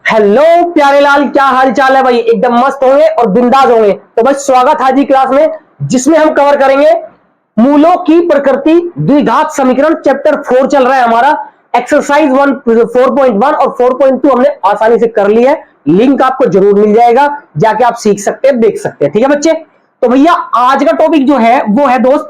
Hello प्यारे लाल, क्या हाल चाल है भाई? एकदम मस्त होंगे और बिंदास होंगे। तो भाई स्वागत है आज की क्लास में, जिसमें हम कवर करेंगे मूलों की प्रकृति द्विघात समीकरण। चैप्टर 4 चल रहा है हमारा। एक्सरसाइज 4.1 और 4.2 हमने आसानी से कर लिया है। लिंक आपको जरूर मिल जाएगा, जाके आप सीख सकते हैं, देख सकते हैं। ठीक है बच्चे? तो भैया आज का टॉपिक जो है वो है दोस्त,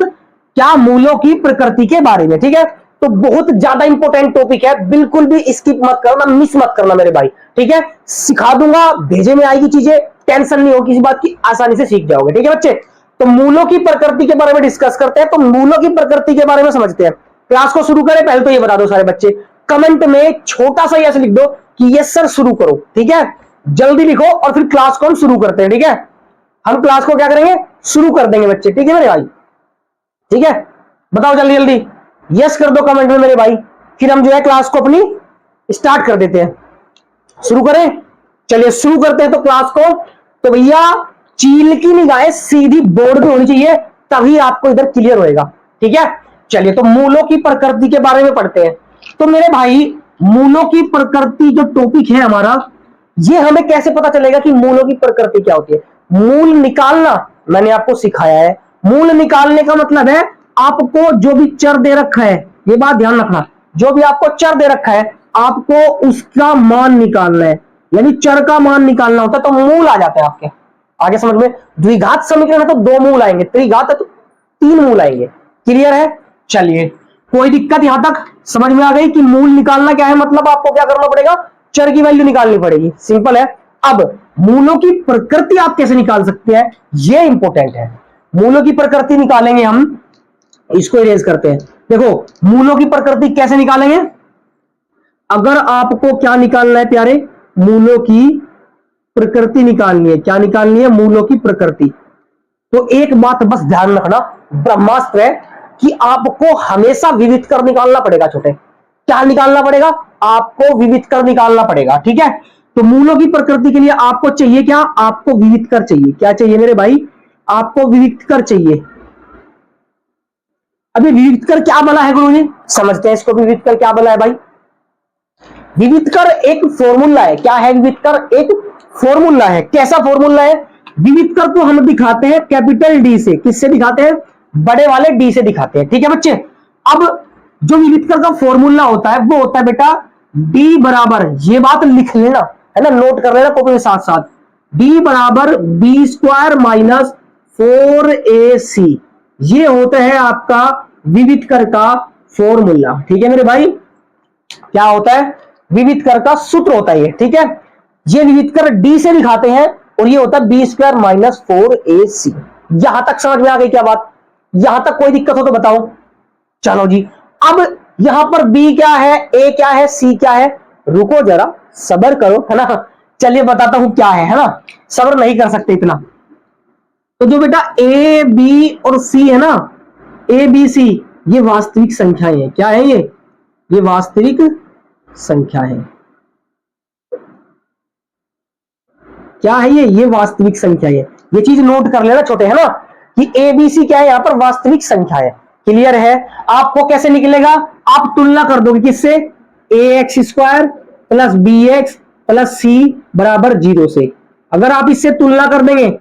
क्या मूलों की प्रकृति के बारे में। ठीक है, तो बहुत ज्यादा इंपॉर्टेंट टॉपिक है, बिल्कुल भी स्किप मत करना, मिस मत करना मेरे भाई। ठीक है, सिखा दूंगा, भेजे में आएगी चीजें, टेंशन नहीं होगी इस बात की, आसानी से सीख जाओगे। ठीक है बच्चे? तो मूलों की प्रकृति के बारे में डिस्कस करते हैं। तो मूलों की प्रकृति के बारे में समझते हैं। क्लास को शुरू करें पहले तो ये बता दो सारे बच्चे, कमेंट में छोटा सा ऐसे लिख दो कि यस सर शुरू करो। ठीक है, जल्दी लिखो और फिर क्लास को हम शुरू करते हैं। ठीक है, हम क्लास को क्या करेंगे, शुरू कर देंगे बच्चे। ठीक है मेरे भाई? ठीक है, बताओ जल्दी जल्दी यस कर दो कमेंट में मेरे भाई, फिर हम जो है क्लास को अपनी स्टार्ट कर देते हैं। शुरू करें? चलिए शुरू करते हैं तो क्लास को। तो भैया चील की निगाहें सीधी बोर्ड पे होनी चाहिए, तभी आपको इधर क्लियर होएगा। ठीक है, चलिए तो मूलों की प्रकृति के बारे में पढ़ते हैं। तो मेरे भाई मूलों की प्रकृति जो टॉपिक है हमारा, ये हमें कैसे पता चलेगा कि मूलों की प्रकृति क्या होती है? मूल निकालना मैंने आपको सिखाया है। मूल निकालने का मतलब है आपको जो भी चर दे रखा है, ये बात ध्यान रखना, जो भी आपको चर दे रखा है आपको उसका मान निकालना है, यानी चर का मान निकालना होता है, तो मूल आ जाते हैं आपके। आगे समझ में? द्विघात समीकरण है तो 2 मूल आएंगे, त्रिघात है तो 3 मूल आएंगे। क्लियर है? चलिए, कोई दिक्कत यहां तक समझ में आ गई कि मूल निकालना क्या है? मतलब आपको क्या करना पड़ेगा, चर की वैल्यू निकालनी पड़ेगी, सिंपल है। अब मूलों की प्रकृति आप कैसे निकाल सकते हैं, ये इंपॉर्टेंट है। मूलों की प्रकृति निकालेंगे हम, इसको इरेज करते हैं। देखो मूलों की प्रकृति कैसे निकालेंगे, अगर आपको क्या निकालना है प्यारे, मूलों की प्रकृति निकालनी है। क्या निकालनी है? मूलों की प्रकृति। तो एक बात बस ध्यान रखना, ब्रह्मास्त्र है कि आपको हमेशा विविध कर निकालना पड़ेगा। छोटे क्या निकालना पड़ेगा? आपको विविध कर निकालना पड़ेगा। ठीक है, तो मूलों की प्रकृति के लिए आपको चाहिए क्या? आपको विविध कर चाहिए। क्या चाहिए मेरे भाई? आपको विविध कर चाहिए। अभी विविध कर क्या बना है गुरुजी, समझते हैं इसको। विविध कर क्या बना है भाई? विविध कर एक फॉर्मूला है। क्या है विविध कर? एक फॉर्मूला है। कैसा फॉर्मूला है? विविध कर को हम दिखाते हैं कैपिटल डी से। किससे दिखाते हैं? बड़े वाले डी से दिखाते हैं। ठीक है बच्चे? अब जो विविध कर का फॉर्मूला होता है वो होता है बेटा डी बराबर, ये बात लिख लेना है ना, नोट कर लेना कॉपी के साथ साथ, डी बराबर बी स्क्वायर माइनस 4ac, ये होता है आपका विविध कर का फॉर्मूला। ठीक है मेरे भाई? क्या होता है? विविध कर का सूत्र होता है ये। ठीक है, ये विविध कर डी से दिखाते हैं और ये होता है बी स्क्वायर माइनस 4ac। यहां तक समझ में आ गई क्या बात? यहां तक कोई दिक्कत हो तो बताओ। चलो जी, अब यहां पर बी क्या है, ए क्या है, सी क्या है? रुको जरा, सब्र करो, है ना। चलिए बताता हूं क्या है ना, सब्र नहीं कर सकते इतना। तो जो बेटा ए बी और सी है ना, ए बी सी, ये वास्तविक संख्याएं हैं। क्या है ये वास्तविक संख्या है। क्या है ये वास्तविक संख्या है। ये चीज नोट कर लेना छोटे, है ना, कि ए बी सी क्या है, यहां पर वास्तविक संख्या है। क्लियर है? आपको कैसे निकलेगा? आप तुलना कर दोगे किससे? A x square plus B x plus C बराबर 0 से। अगर आप इससे तुलना कर देंगे,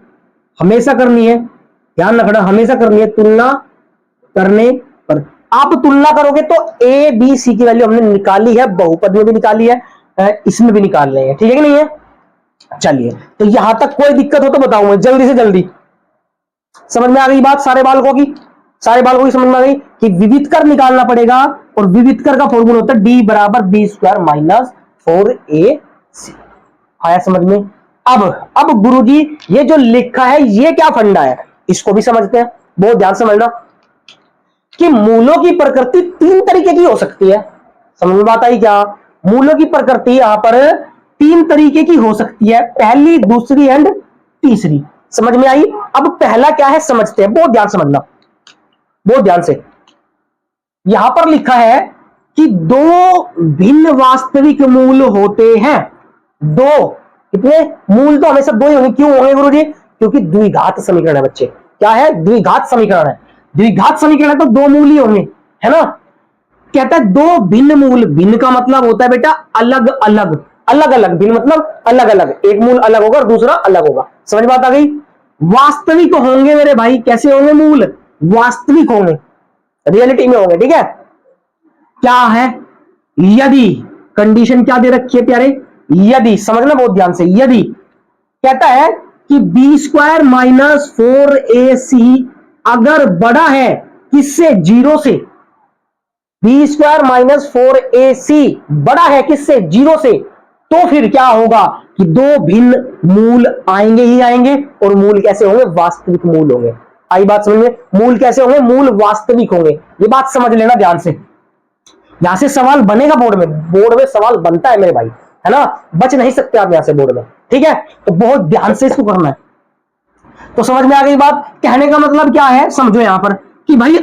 हमेशा करनी है, ध्यान रखना, हमेशा करनी है तुलना करने पर। आप तुलना करोगे तो ए बी सी की वैल्यू हमने निकाली है, बहुपद में भी निकाली है, इसमें भी निकाल लेंगे। ठीक है कि नहीं है? चलिए, तो यहां तक कोई दिक्कत हो तो बताऊं मैं जल्दी से जल्दी। समझ में आ गई बात सारे बालकों की? सारे बालकों की समझ में आ गई कि विविध कर निकालना पड़ेगा और विविध कर का फॉर्मूला होता है डी बराबर बी स्क्वायर माइनस 4ac। आया समझ में? अब गुरुजी ये जो लिखा है ये क्या फंडा है, इसको भी समझते हैं। बहुत ध्यान समझना कि मूलों की प्रकृति 3 तरीके की हो सकती है। समझ में बात आई क्या? मूलों की प्रकृति यहां पर 3 तरीके की हो सकती है, पहली, दूसरी एंड तीसरी। समझ में आई? अब पहला क्या है समझते हैं, बहुत ध्यान समझना, बहुत ध्यान से। यहां पर लिखा है कि 2 भिन्न वास्तविक मूल होते हैं। 2 कितने मूल? तो हमेशा 2 ही होंगे। क्यों होंगे गुरुजी? क्योंकि द्विघात समीकरण है बच्चे। क्या है? द्विघात समीकरण है। द्विघात समीकरण है तो 2 मूल ही होंगे, है ना। कहता है 2 भिन्न मूल, भिन्न का मतलब होता है बेटा अलग अलग, अलग अलग, भिन्न मतलब अलग अलग, एक मूल अलग होगा और दूसरा अलग होगा। समझ बात आ गई। वास्तविक होंगे मेरे भाई, कैसे होंगे? मूल वास्तविक होंगे, रियलिटी में होंगे। ठीक है, क्या है? यदि, कंडीशन क्या दे रखी है प्यारे? यदि, समझना बहुत ध्यान से। यदि कहता है कि बी स्क्वायर माइनस 4ac अगर बड़ा है किससे? 0 से। बी स्क्वायर माइनस 4ac बड़ा है किससे? 0 से। तो फिर क्या होगा कि दो भिन्न मूल आएंगे ही आएंगे, और मूल कैसे होंगे? वास्तविक मूल होंगे। आई बात समझ में? मूल कैसे होंगे? मूल वास्तविक होंगे। ये बात समझ लेना ध्यान से। यहां से सवाल बनेगा बोर्ड में, बोर्ड में सवाल बनता है मेरे भाई, है ना, बच नहीं सकते आप यहां से बोर्ड में। ठीक है, तो बहुत ध्यान से इसको करना है। तो समझ में आ गई बात? कहने का मतलब क्या है, समझो यहां पर कि भाई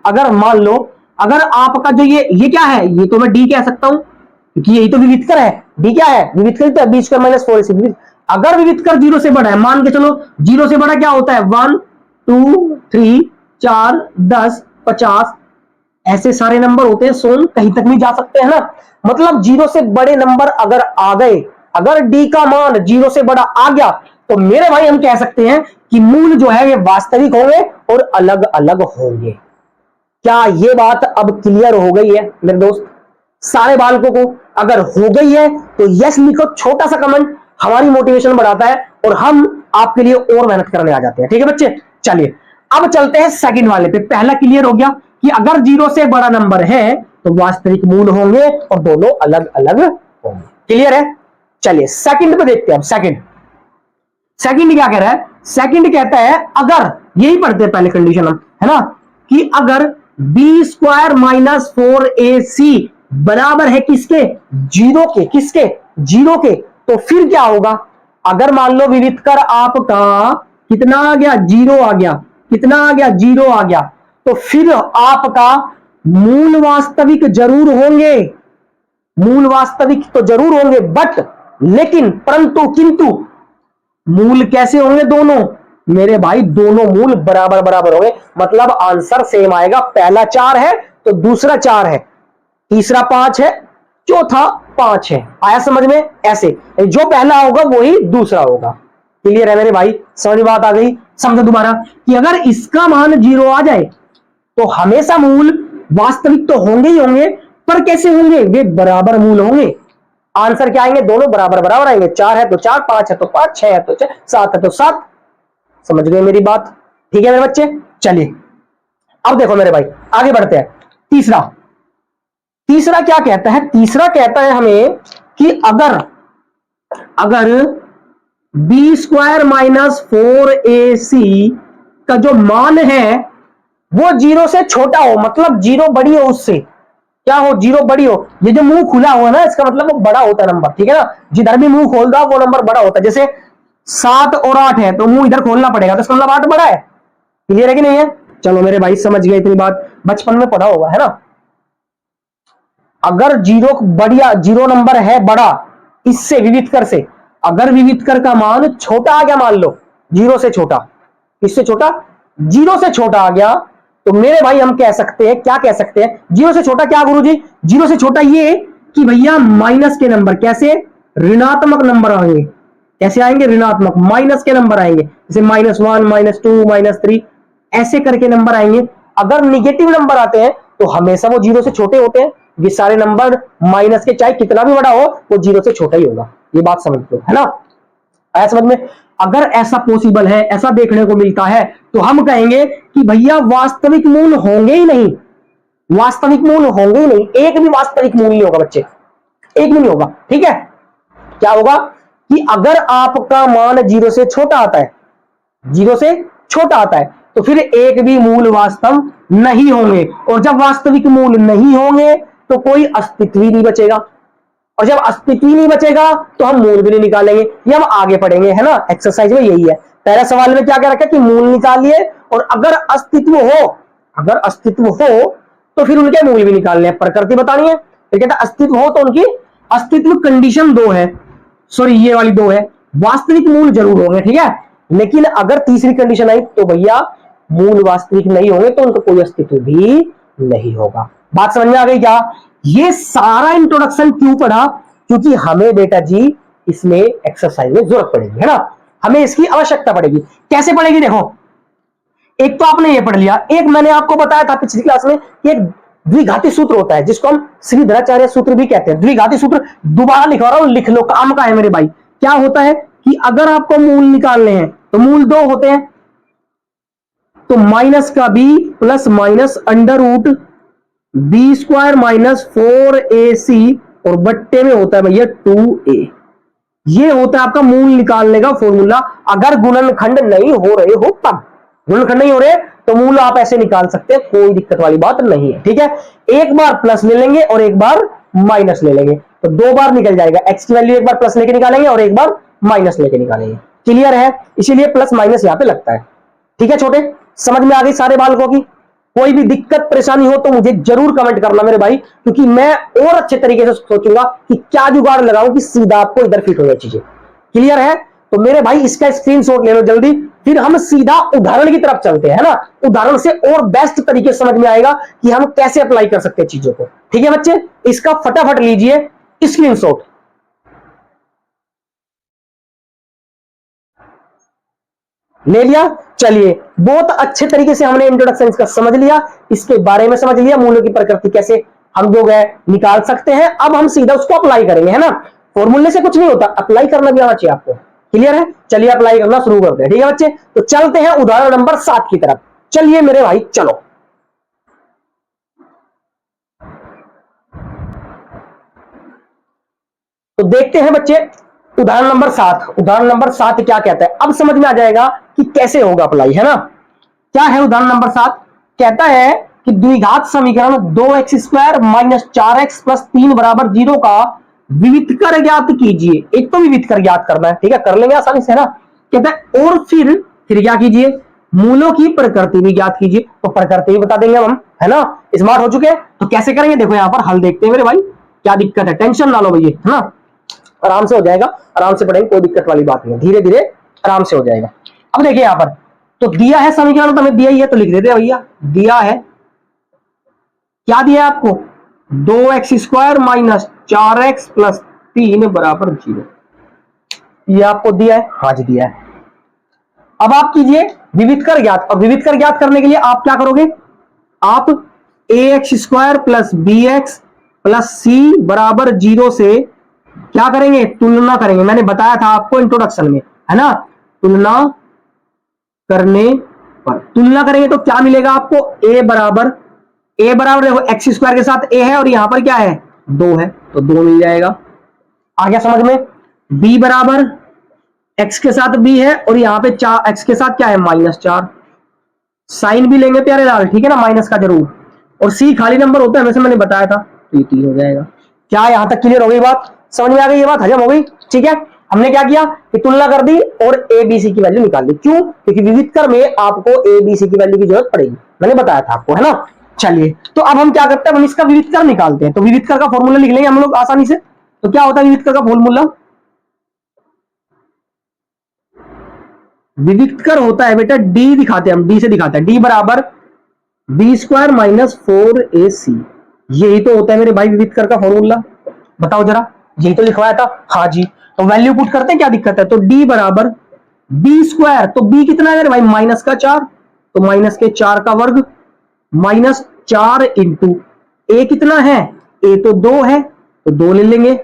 अगर मान लो, अगर आपका जो ये क्या है, ये तो मैं डी कह सकता हूं क्योंकि यही तो विवितकर है। डी क्या है? विवितकर तो है, बी स्क्वायर माइनस 4ac। अगर विवितकर 0 से बड़ा है, मान के चलो 0 से बड़ा क्या होता है? 1 2 3 4 10 50, ऐसे सारे नंबर होते हैं, 100 कहीं तक भी जा सकते हैं ना। मतलब 0 से बड़े नंबर अगर आ गए, अगर डी का मान 0 से बड़ा आ गया, तो मेरे भाई हम कह सकते हैं कि मूल जो है ये वास्तविक होंगे और अलग अलग होंगे। क्या ये बात अब क्लियर हो गई है मेरे दोस्त? सारे बालकों को अगर हो गई है तो यस लिखो, छोटा सा कमेंट हमारी मोटिवेशन बढ़ाता है और हम आपके लिए और मेहनत करने आ जाते हैं। ठीक है बच्चे, चलिए अब चलते हैं सेकंड वाले पे। पहला क्लियर हो गया कि अगर 0 से बड़ा नंबर है तो वास्तविक मूल होंगे और दोनों अलग अलग होंगे। क्लियर है? चलिए सेकंड पे देखते हैं। अब सेकंड क्या कह रहा है? सेकंड कहता है अगर, यही पढ़ते हैं पहले कंडीशन हम, है ना, कि अगर बी स्क्वायर माइनस 4ac बराबर है किसके? 0 के। किसके? 0 के। तो फिर क्या होगा? अगर मान लो विवितकर आपका कितना आ गया? 0 आ गया। कितना आ गया? 0 आ गया। तो फिर आपका मूल वास्तविक जरूर होंगे, मूल वास्तविक तो जरूर होंगे, बट लेकिन परंतु किंतु मूल कैसे होंगे? दोनों मेरे भाई, दोनों मूल बराबर बराबर होंगे। मतलब आंसर सेम आएगा। पहला 4 है तो दूसरा 4 है, तीसरा 5 है, चौथा 5 है। आया समझ में? ऐसे जो पहला होगा वही दूसरा होगा। क्लियर है मेरे भाई? समझ बात आ गई? समझो दोबारा कि अगर इसका मान 0 आ जाए तो हमेशा मूल वास्तविक तो होंगे ही होंगे, पर कैसे होंगे? वे बराबर मूल होंगे। आंसर क्या आएंगे? दोनों बराबर बराबर आएंगे। 4 है तो 4, 5 है तो 5, 6 है तो 6, 7 है तो 7। समझ गए मेरी बात? ठीक है मेरे बच्चे, चलिए अब देखो मेरे भाई, आगे बढ़ते हैं। तीसरा क्या कहता है? तीसरा कहता है हमें कि अगर बी स्क्वायर माइनस 4ac का जो मान है वो 0 से छोटा हो, मतलब 0 बड़ी हो उससे। क्या हो? 0 बड़ी हो। ये जो मुंह खुला हुआ ना, इसका मतलब वो बड़ा होता है नंबर। ठीक है ना, जिधर भी मुंह खोल दो वो नंबर बड़ा होता है। जैसे 7 और 8 है तो मुंह इधर खोलना पड़ेगा, तो इसका मतलब 8 बड़ा है। क्लियर है कि नहीं है? चलो मेरे भाई समझ गए, इतनी बात बचपन में पढ़ा होगा, है ना। अगर 0 नंबर है बड़ा इससे, विवितकर से, अगर विवितकर का मान छोटा आ गया, मान लो 0 से छोटा, इससे छोटा, 0 से छोटा आ गया, तो मेरे भाई हम कह सकते हैं, क्या कह सकते हैं? 0 से छोटा क्या गुरुजी? 0 से छोटा ये कि भैया माइनस के नंबर, कैसे? ऋणात्मक नंबर आएंगे। कैसे आएंगे? ऋणात्मक, माइनस के नंबर आएंगे। जैसे -1 -2 -3 ऐसे करके नंबर आएंगे। अगर निगेटिव नंबर आते हैं तो हमेशा वो 0 से छोटे होते हैं। ये सारे नंबर माइनस के चाहे कितना भी बड़ा हो वो 0 से छोटा ही होगा। ये बात समझ लो, है ना। आया समझ में? अगर ऐसा पॉसिबल है, ऐसा देखने को मिलता है, तो हम कहेंगे कि भैया वास्तविक मूल होंगे ही नहीं, वास्तविक मूल होंगे ही नहीं। एक भी वास्तविक मूल नहीं होगा बच्चे, एक भी नहीं होगा। ठीक है, क्या होगा कि अगर आपका मान 0 से छोटा आता है, 0 से छोटा आता है, तो फिर एक भी मूल वास्तव नहीं होंगे। और जब वास्तविक मूल नहीं होंगे तो कोई अस्तित्व ही नहीं बचेगा, और जब अस्तित्व ही नहीं बचेगा तो हम मूल भी नहीं निकालेंगे। ये हम आगे पढ़ेंगे, है ना। एक्सरसाइज में यही है। पहले सवाल में क्या क्या रखा कि मूल निकालिए, और अगर अस्तित्व हो, अगर अस्तित्व हो तो फिर उनके मूल भी निकालने हैं, प्रकृति बतानी है। फिर कहता अस्तित्व हो तो उनकी अस्तित्व कंडीशन 2 है, सॉरी ये वाली 2 है, वास्तविक मूल जरूर होंगे। ठीक है, लेकिन अगर तीसरी कंडीशन आई तो भैया मूल वास्तविक नहीं होंगे, तो उनका कोई अस्तित्व भी नहीं होगा। बात समझ में आ गई क्या? ये सारा इंट्रोडक्शन क्यों पढ़ा? क्योंकि हमें बेटा जी इसमें एक्सरसाइज में जरूरत पड़ेगी, है ना, हमें इसकी आवश्यकता पड़ेगी। कैसे पड़ेगी देखो, एक तो आपने ये पढ़ लिया, एक मैंने आपको बताया था पिछली क्लास में कि एक द्विघाती सूत्र होता है जिसको हम श्रीधराचार्य सूत्र भी कहते हैं। द्विघाती सूत्र दोबारा लिखवा रहा हूं, लिख लो, काम का है मेरे भाई। क्या होता है कि अगर आपको मूल निकालने हैं तो मूल 2 होते हैं, तो माइनस का b plus minus under root B square minus 4ac और बट्टे में होता है भैया 2a। ये होता है आपका मूल निकालने का फॉर्मूला। अगर गुणनखंड नहीं हो रहे हो तब, गुणनखंड नहीं हो रहे तो मूल आप ऐसे निकाल सकते हैं, कोई दिक्कत वाली बात नहीं है, ठीक है। एक बार प्लस ले लेंगे और एक बार माइनस ले लेंगे, तो 2 बार निकल जाएगा। एक्स की वैल्यू एक बार प्लस लेके निकालेंगे और एक बार माइनस लेके निकालेंगे। क्लियर है, इसीलिए प्लस माइनस यहां पे लगता है, ठीक है। छोटे समझ में आ गई सारे बालकों की? कोई भी दिक्कत परेशानी हो तो मुझे जरूर कमेंट करना मेरे भाई, क्योंकि मैं और अच्छे तरीके से सोचूंगा कि क्या जुगाड़ लगाऊं कि सीधा आपको इधर फिट हो जाए चीजें। क्लियर है? तो मेरे भाई इसका स्क्रीनशॉट ले लो जल्दी, फिर हम सीधा उदाहरण की तरफ चलते हैं, है ना। उदाहरण से और बेस्ट तरीके से समझ में आएगा कि हम कैसे अप्लाई कर सकते हैं चीजों को, ठीक है बच्चे। इसका फटाफट लीजिए स्क्रीनशॉट। ले लिया? चलिए, बहुत अच्छे तरीके से हमने इंट्रोडक्शन इसका समझ लिया, इसके बारे में समझ लिया, मूलों की प्रकृति कैसे हम जो है निकाल सकते हैं। अब हम सीधा उसको अप्लाई करेंगे, है ना। फॉर्मूले से कुछ नहीं होता, अप्लाई करना भी आना चाहिए आपको। क्लियर है? चलिए अप्लाई करना शुरू करते हैं, ठीक है बच्चे। तो चलते हैं उदाहरण नंबर 7 की तरफ। चलिए मेरे भाई चलो। तो देखते हैं बच्चे उदाहरण नंबर 7। उदाहरण नंबर 7 क्या कहता है, अब समझ में आ जाएगा कि कैसे होगा अप्लाई, है ना। क्या है उदाहरण नंबर 7? कहता है कि द्विघात समीकरण 2x square minus 4x plus 3 बराबर 0 का विविधकर ज्ञात कीजिए। एक तो विविधकर ज्ञात करना है, ठीक है, कर लेंगे आसानी से, है ना। कहता है और फिर क्या कीजिए, मूलों की प्रकृति भी ज्ञात कीजिए। तो प्रकृति भी बता देंगे हम, है ना, स्मार्ट हो चुके हैं। तो कैसे करेंगे देखो, यहां पर हल देखते हैं मेरे भाई। क्या दिक्कत है, टेंशन ना लो भैया, है ना, आराम से हो जाएगा, आराम से पढ़ेंगे, कोई दिक्कत वाली बात नहीं है, धीरे धीरे आराम से हो जाएगा। अब देखिए यहां पर तो दिया है समीकरण, तो हमें दिया ही है तो लिख देते हैं भैया। दिया है, क्या दिया है आपको, 2x square minus 4x plus 3 बराबर 0। ये आपको दिया है, हाँ जी दिया है। अब आप कीजिए विविधकर ज्ञात। और विविधकर ज्ञात करने के लिए आप क्या करोगे, आप ax square plus bx plus c बराबर 0 से क्या करेंगे, तुलना करेंगे। मैंने बताया था आपको इंट्रोडक्शन में, है ना, तुलना करने पर, तुलना करेंगे तो क्या मिलेगा आपको, a बराबर देखो एक्स स्क्वायर के साथ a है और यहां पर क्या है 2 है, तो 2 मिल जाएगा। आ गया समझ में। b बराबर x के साथ b है और यहां पे x के साथ क्या है -4। साइन भी लेंगे प्यारे लाल, ठीक है ना, माइनस का जरूर। और c खाली नंबर होता है, वैसे मैंने बताया था, तो ये 3 हो जाएगा। क्या यहां तक क्लियर हो गई बात, समझ में आ गई, ये बात हजम हो गई, ठीक है। हमने क्या किया कि तुलना कर दी और ए बी सी की वैल्यू निकाल दी। क्यों? क्योंकि विविधकर में आपको ए बी सी की वैल्यू की जरूरत पड़ेगी, मैंने बताया था आपको, है ना। चलिए तो अब हम क्या करते हैं, हम इसका विविधकर निकालते हैं। तो विविधकर का फॉर्मूला लिख लेंगे हम लोग आसानी से। तो क्या होता है विविधकर का फॉर्मूला, विविधकर होता है बेटा डी, दिखाते हैं हम, डी से दिखाते हैं, डी बराबर बी स्क्वायर माइनस 4ac। यही तो होता है मेरे भाई विविधकर का फॉर्मूला। बताओ जरा, यही तो लिखवाया था, हाँ जी। तो वैल्यू पुट करते हैं, क्या दिक्कत है। तो d बराबर बी स्क्वायर, तो b कितना है मेरे भाई -4, तो माइनस के 4 का वर्ग -4 इंटू a कितना है, a तो 2 है तो 2 ले लेंगे,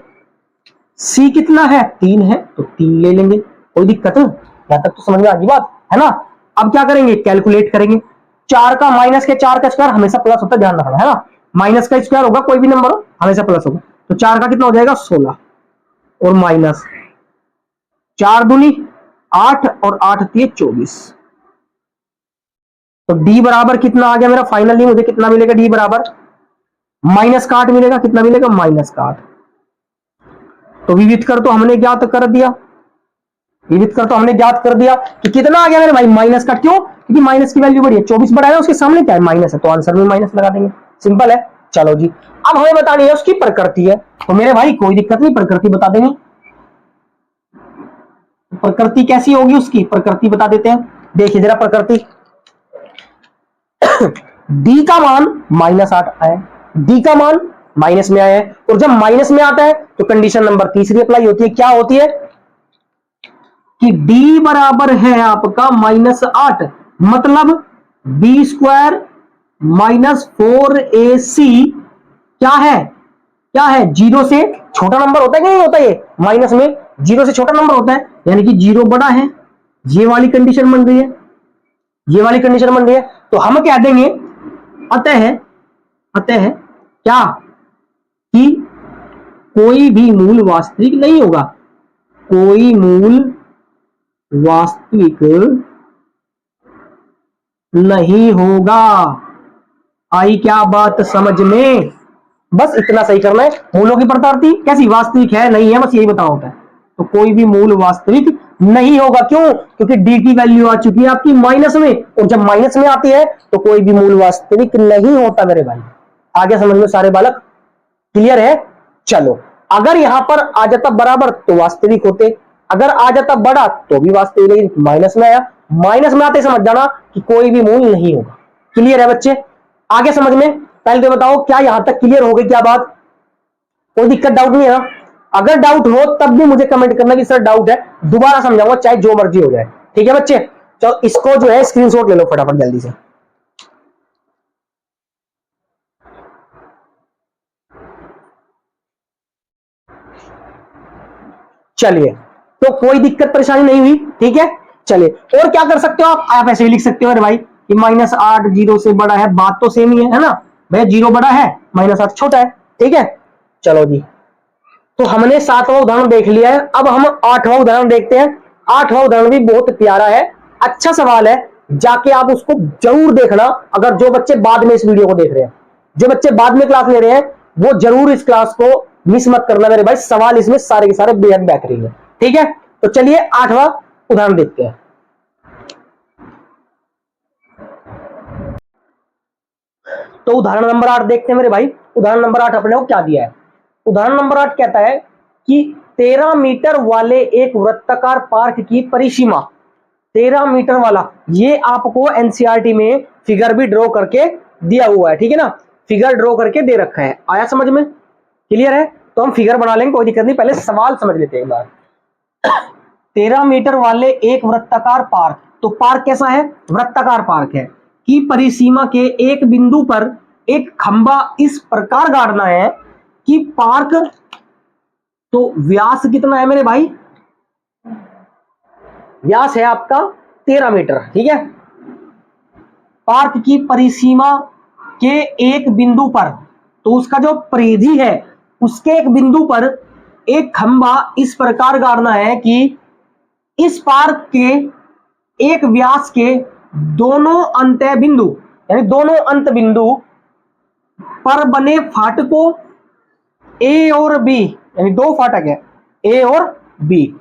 c कितना है 3 है तो 3 ले लेंगे। कोई दिक्कत है, यहां तक तो समझ में आ गई बात, है ना। अब क्या करेंगे, कैलकुलेट करेंगे। 4 का माइनस के 4 का स्क्वायर हमेशा प्लस होता है, ध्यान रखना, है ना। माइनस का स्क्वायर होगा, कोई भी नंबर हो हमेशा प्लस होगा। तो 4 का कितना हो जाएगा 16 और माइनस 4 दूनी 8 और 8 दिए 24। तो d बराबर कितना आ गया मेरा, फाइनली मुझे कितना मिलेगा, d बराबर -8 मिलेगा। कितना मिलेगा, -8। तो विविधकर तो हमने ज्ञात कर दिया, विविधकर तो हमने ज्ञात कर दिया कि कितना आ गया मेरे भाई माइनस का। क्यों? क्योंकि माइनस की वैल्यू बड़ी है, 24 बढ़ाया उसके सामने क्या है माइनस है, तो आंसर में माइनस लगा देंगे, सिंपल है। चलो जी, अब हमें बतानी है उसकी प्रकृति है। तो मेरे भाई कोई दिक्कत नहीं, प्रकृति बता देंगे। प्रकृति कैसी होगी उसकी, प्रकृति बता देते हैं। देखिए जरा प्रकृति, d का मान -8 आया, d का मान माइनस में आया है, और जब माइनस में आता है तो कंडीशन नंबर तीसरी अप्लाई होती है। क्या होती है कि d बराबर है आपका -8, मतलब b स्क्वायर -4ac क्या है, क्या है, जीरो से छोटा नंबर होता है कि नहीं होता, ये माइनस में जीरो से छोटा नंबर होता है, यानी कि जीरो बड़ा है। ये वाली कंडीशन बन रही है, ये वाली कंडीशन बन रही है। तो हम क्या देंगे, अतः क्या कि कोई भी मूल वास्तविक नहीं होगा, कोई मूल वास्तविक नहीं होगा। आई क्या बात समझ में, बस इतना सही करना है। मूलों की प्रकृति कैसी, वास्तविक है नहीं है, बस यही बताना होता है। तो कोई भी मूल वास्तविक नहीं होगा, क्यों, क्योंकि डी की वैल्यू आ चुकी है आपकी माइनस में, और जब माइनस में आती है तो कोई भी मूल वास्तविक नहीं होता मेरे भाई। आगे समझ में सारे बालक, क्लियर है। चलो, अगर यहां पर आ जाता बराबर तो वास्तविक होते, अगर आ जाता बड़ा तो भी वास्तविक, लेकिन माइनस में आया, माइनस में आते समझ जाना कि कोई भी मूल नहीं होगा। क्लियर है बच्चे, आगे समझ में। पहले तो बताओ क्या यहां तक क्लियर हो गई, क्या बात, कोई दिक्कत डाउट नहीं है ना? अगर डाउट हो तब भी मुझे कमेंट करना कि सर डाउट है, दोबारा समझाऊंगा चाहे जो मर्जी हो जाए। ठीक है बच्चे, चलो इसको जो है स्क्रीनशॉट ले लो फटाफट जल्दी से। चलिए, तो कोई दिक्कत परेशानी नहीं हुई, ठीक है। चलिए, और क्या कर सकते हो आप ऐसे भी लिख सकते हो अरे भाई कि -8 जीरो से बड़ा है, बात तो सेम ही है ना भैया, जीरो बड़ा है -8 छोटा है, ठीक है। चलो जी, तो हमने 7वां उदाहरण देख लिया है, अब हम 8वां उदाहरण देखते हैं। 8वां उदाहरण भी बहुत प्यारा है, अच्छा सवाल है, जाके आप उसको जरूर देखना। अगर जो बच्चे बाद में इस वीडियो को देख रहे हैं, जो बच्चे बाद में क्लास ले रहे हैं, वो जरूर इस क्लास को मिस मत करना मेरे भाई, सवाल इसमें सारे के सारे बेहद बेहतरीन है, ठीक है। तो चलिए 8वां उदाहरण देखते हैं। तो उदाहरण नंबर 8 देखते हैं मेरे भाई। उदाहरण नंबर 8 अपने को क्या दिया है, उदाहरण नंबर 8 कहता है कि 13 मीटर वाले एक वृत्ताकार पार्क की परिसीमा, 13 मीटर वाला, ये आपको एनसीईआरटी में फिगर भी ड्रॉ करके दिया हुआ है, ठीक है ना, फिगर ड्रॉ करके दे रखा है। आया समझ में, क्लियर है। तो हम फिगर बना लेंगे, कोई दिक्कत नहीं, पहले सवाल समझ लेते हैं एक बार। 13 मीटर वाले एक वृत्ताकार पार्क, तो पार्क कैसा है, वृत्ताकार पार्क है, की परिसीमा के एक बिंदु पर एक खंबा इस प्रकार गाड़ना है कि पार्क, तो व्यास कितना है मेरे भाई, व्यास है आपका 13 मीटर, ठीक है। पार्क की परिसीमा के एक बिंदु पर, तो उसका जो परिधि है उसके एक बिंदु पर एक खंबा इस प्रकार गाड़ना है कि इस पार्क के एक व्यास के दोनों अंत बिंदु, यानी दोनों अंत बिंदु पर बने फाटकों ए और बी, यानी दो फाटक है ए और बी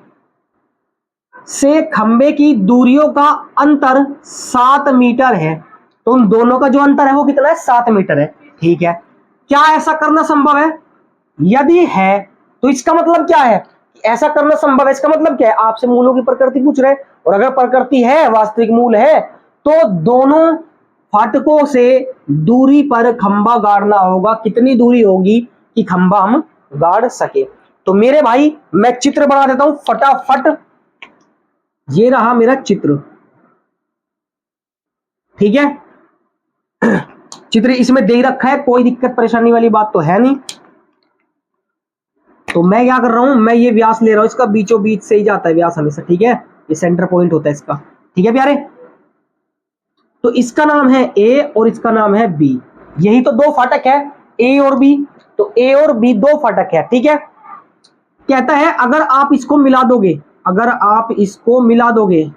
से खंबे की दूरियों का अंतर 7 मीटर है। तो उन दोनों का जो अंतर है वो कितना है, 7 मीटर है, ठीक है। क्या ऐसा करना संभव है, यदि है तो इसका मतलब क्या है, ऐसा करना संभव है, इसका मतलब क्या है, आपसे मूलों की प्रकृति पूछ रहे हैं, और अगर प्रकृति है, वास्तविक मूल है, तो दोनों फाटकों से दूरी पर खंबा गाड़ना होगा। कितनी दूरी होगी कि खंबा हम गाड़ सके। तो मेरे भाई मैं चित्र बना देता हूं फटाफट, ये रहा मेरा चित्र, ठीक है। चित्र इसमें दे रखा है, कोई दिक्कत परेशानी वाली बात तो है नहीं। तो मैं क्या कर रहा हूं, मैं ये व्यास ले रहा हूं, इसका बीचों बीच से ही जाता है व्यास हमेशा, ठीक है, ये सेंटर पॉइंट होता है इसका, ठीक है प्यारे। तो इसका नाम है ए और इसका नाम है बी, यही तो दो फाटक है ए और बी, तो ए और बी दो फाटक है, ठीक है। कहता है अगर आप इसको मिला दोगे, अगर आप इसको मिला दोगे,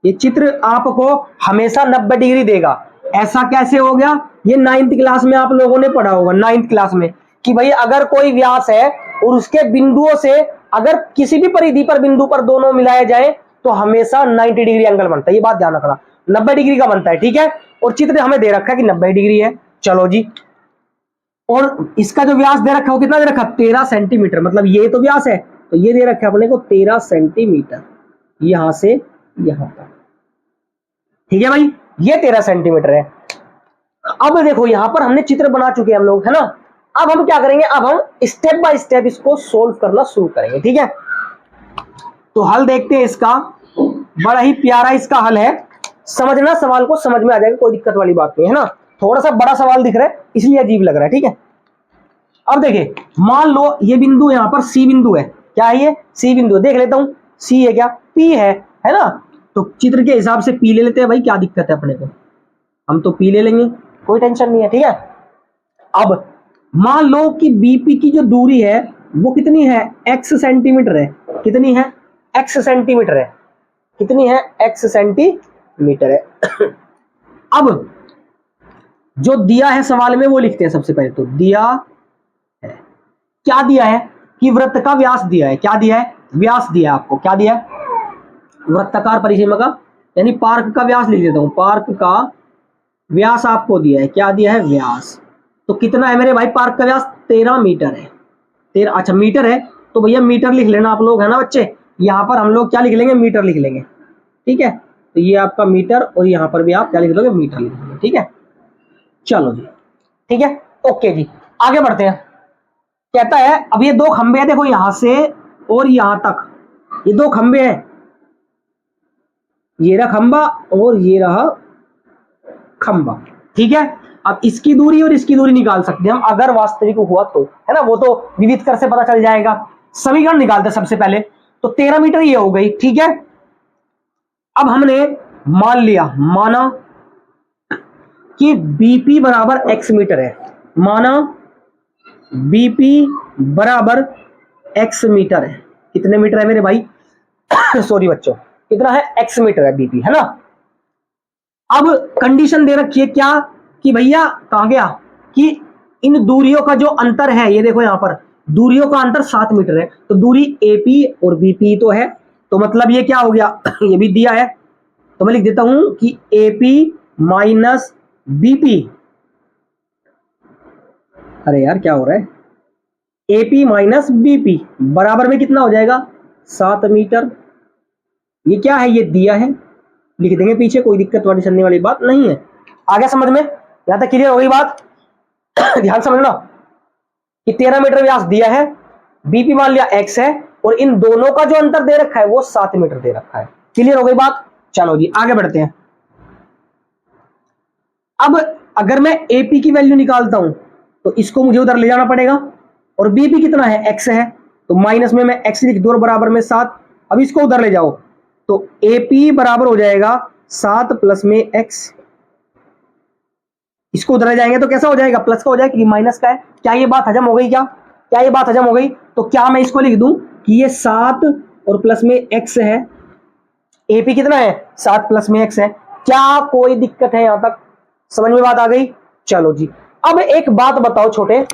ये चित्र आपको हमेशा 90 डिग्री देगा। ऐसा कैसे हो गया, ये 9th क्लास में आप लोगों ने पढ़ा होगा, 9th क्लास में, कि भाई अगर कोई व्यास है और उसके बिंदुओं से अगर किसी भी परिधि पर बिंदु पर दोनों मिलाए जाए तो हमेशा 90 डिग्री एंगल बनता है, ये बात ध्यान रखना, 90 डिग्री का बनता है, ठीक है। और चित्र हमें दे रखा है कि 90 डिग्री है, चलो जी। और इसका जो व्यास दे रखा है वो कितना दे रखा, 13 सेंटीमीटर, मतलब ये तो व्यास है, तो ये दे रखा है अपने को 13 सेंटीमीटर, यहां से यहां तक, ठीक है भाई, ये 13 सेंटीमीटर है। अब देखो यहां पर हमने चित्र बना चुके हैं हम लोग, है ना। अब हम क्या करेंगे, अब हम स्टेप बाय स्टेप इसको सोल्व करना शुरू करेंगे, ठीक है। तो हल देखते हैं इसका, बड़ा ही प्यारा इसका हल है, समझना, सवाल को समझ में आ जाएगा, कोई दिक्कत वाली बात नहीं है ना। थोड़ा सा बड़ा सवाल दिख रहा है इसलिए अजीब लग रहा है, ठीक है। अब देखिए, मान लो ये बिंदु यहां पर सी बिंदु है, क्या है ये, सी बिंदु, देख लेता हूं सी है क्या, पी है ना। तो चित्र के हिसाब से पी ले लेते हैं भाई, क्या दिक्कत है अपने को, हम तो पी ले लेंगे, कोई टेंशन नहीं है, ठीक है। अब मान लो कि बीपी की जो दूरी है वो कितनी है, एक्स सेंटीमीटर है, कितनी है, एक्स सेंटीमीटर है, कितनी है, एक्स सेंटीमीटर है। अब जो दिया है सवाल में वो लिखते हैं सबसे पहले, तो दिया है, क्या दिया है कि वृत्त का व्यास दिया है, क्या दिया है, व्यास दिया है आपको, क्या दिया है, वृत्ताकार परिसीमा का यानी पार्क का व्यास लिख देता हूं, पार्क का व्यास आपको दिया है, क्या दिया है, व्यास। तो कितना है मेरे भाई पार्क का व्यास, 13 मीटर है, 13, अच्छा मीटर है, तो भैया मीटर लिख लेना आप लोग, है ना बच्चे। यहाँ पर हम लोग क्या लिख लेंगे, मीटर लिख लेंगे, ठीक है। तो ये आपका मीटर और यहाँ पर भी आप क्या लिख दोगे, मीटर लिख दोगे, ठीक है। चलो जी, ठीक है, ओके जी, आगे बढ़ते हैं। कहता है अब ये दो खंबे हैं, देखो यहां से और यहां तक ये दो खंबे हैं, ये रहा खंबा और ये रहा खंबा, ठीक है। अब इसकी दूरी और इसकी दूरी निकाल सकते हैं हम अगर वास्तविक हुआ तो, है ना, वो तो विविध कर से पता चल जाएगा। समीकरण निकालते हैं सबसे पहले, तो 13 मीटर ये हो गई, ठीक है। अब हमने मान लिया, माना कि बीपी बराबर एक्स मीटर है, माना बीपी बराबर एक्स मीटर है, कितने मीटर है मेरे भाई सॉरी बच्चों, कितना है, एक्स मीटर है बीपी, है ना। अब कंडीशन दे रखी है क्या, कि भैया कहां गया, कि इन दूरियों का जो अंतर है, ये देखो यहां पर दूरियों का अंतर 7 मीटर है, तो दूरी एपी और बीपी तो है, तो मतलब ये क्या हो गया ये भी दिया है, तो मैं लिख देता हूं कि एपी माइनस बीपी, अरे यार क्या हो रहा है, एपी माइनस बीपी बराबर में कितना हो जाएगा, 7 मीटर। ये क्या है, ये दिया है, लिख देंगे पीछे, कोई दिक्कत वाली चलने वाली बात नहीं है। आगे समझ में, यहां तक क्लियर हो गई बात ध्यान समझना कि 13 मीटर व्यास दिया है, बीपी मान लिया एक्स है, और इन दोनों का जो अंतर दे रखा है वो 7 मीटर दे रखा है। क्लियर हो गई बात, चलो जी आगे बढ़ते हैं। अब अगर मैं एपी की वैल्यू निकालता हूं तो इसको मुझे उधर ले जाना पड़ेगा, और बीपी कितना है, एक्स है, तो माइनस में मैं एक्स लिख दूं बराबर में 7। अब इसको उधर ले जाओ तो एपी बराबर हो जाएगा 7 प्लस में एक्स, इसको उधर ले जाएंगे तो कैसा हो जाएगा, प्लस का हो जाएगा क्योंकि माइनस का है। क्या ये बात हजम हो गई, क्या ये बात हजम हो गई, तो क्या मैं इसको लिख दूं कि ये 7 और प्लस में एक्स है, एपी कितना है, 7 प्लस में एक्स है, क्या कोई दिक्कत है, यहां तक समझ में बात आ गई। चलो जी, अब एक बात बताओ छोटे,